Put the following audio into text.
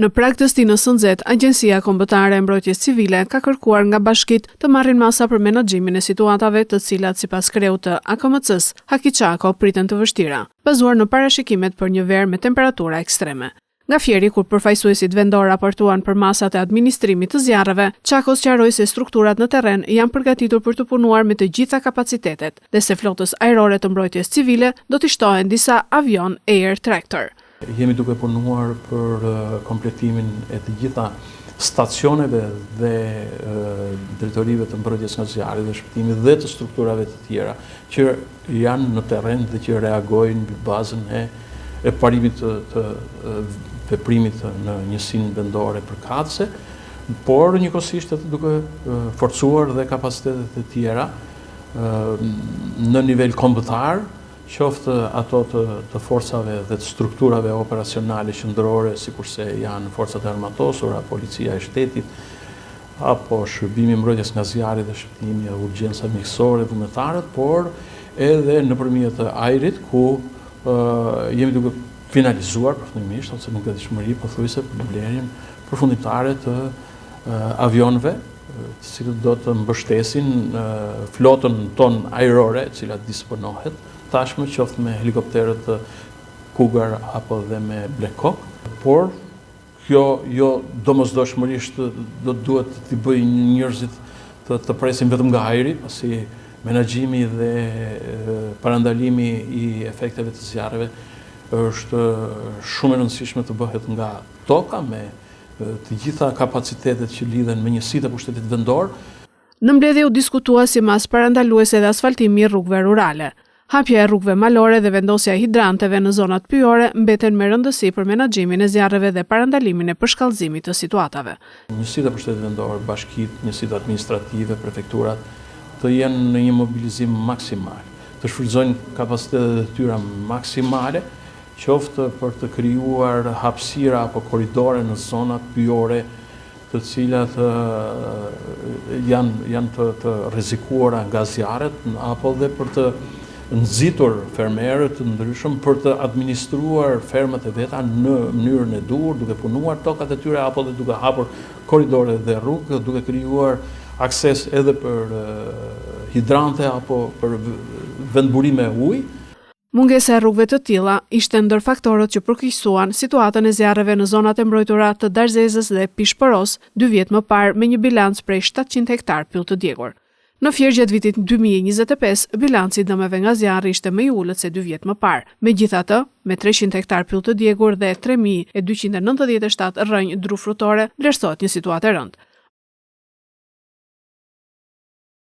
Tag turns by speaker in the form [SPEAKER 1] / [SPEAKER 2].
[SPEAKER 1] Në prag të stinës së nxehtë, Agjencia Kombëtare e Mbrojtjes Civile ka kërkuar nga bashkitë të marrin masa për menaxhimin e situatave të cilat sipas kreut të AKMC-s, Hakiçako priten të vështira, bazuar në parashikimet për një verë me temperatura ekstreme. Nga Fjeri, kur përfaqësuesit vendor raportuan për masat e administrimit të zjarreve, Çako sqaroi se strukturat në terren janë përgatitur për të punuar me të gjitha kapacitetet dhe se flotës ajrore të mbrojtjes civile do t'i shtohen disa avion Air Tractor.
[SPEAKER 2] Jemi duke punuar për kompletimin e të gjitha stacioneve dhe drejtorive të mbrojtjes nga zjarri dhe shpëtimit dhe të strukturave të tjera që janë në terren dhe që reagojnë mbi bazën e parimit të veprimit në njësinë vendore përkatëse, por njëkohësisht duke forcuar dhe kapacitetet e tjera në nivel kombëtar, qoftë ato të forcave dhe të strukturave operacionale qendrore, sikurse janë forcat e armatosura, policia e shtetit, apo shërbimi mbrojtjes nga zjarri dhe shpëtimi e urgjenca mjekësore vullnetarët, por edhe nëpërmjet ajrit, ku jemi duke finalizuar përfundimisht ose nuk ka dëshmëri pothuajse për blerjen përfundimtare të avionëve, të cilët do të mbështesin flotën tonë ajrore, e cila disponohet tashmë qoftë me helikopterët Cougar apo dhe me Black Hawk, por kjo jo domosdoshmërisht do duhet t'i bëjë njerëzit të presin vetëm nga ajri, pasi menaxhimi dhe parandalimi i efekteve të zjarreve është shumë e rëndësishme të bëhet nga toka me të gjitha kapacitetet që lidhen me njësitë e pushtetit vendor.
[SPEAKER 1] Në mbledhje u diskutua si mas parandaluese dhe asfaltimi i rrugëve rurale. Hapja e rrugëve malore dhe vendosja e hidranteve në zonat pyjore mbeten me rëndësi për menaxhimin e zjarreve dhe parandalimin e përshkallëzimit të situatave.
[SPEAKER 2] Njësitë e pushtetit vendor, bashkitë, njësitë administrative, prefekturat të jenë në një mobilizim maksimal, të shfrytëzojnë kapacitetet e tyre maksimale, qoftë për të krijuar hapësira apo korridore në zonat pyjore, të cilat janë të rrezikuara nga zjarret, apo dhe për të nxitur fermerët të ndryshëm për të administruar fermat e veta në mënyrën e duhur, duke punuar tokat e tyre apo dhe duke hapur korridore dhe rrugë, duke krijuar akses edhe për hidrante apo për vendburime ujë.
[SPEAKER 1] Mungesa e rrugëve të tilla ishte ndër faktorët që përkeqësuan situatën e zjarreve në zonat e mbrojtura të Darzezës dhe Pishpëros 2 vjet më parë me një bilanc prej 700 hektar pyll të djegur. Në Fier gjatë vitit 2025, bilanci dëmeve nga zjarri ishte më i ulët se 2 vjet më parë. Megjithatë, me 300 hektar pyll të djegur dhe 3297 rrënjë dru frutore, vlerësohet një situatë e rëndë.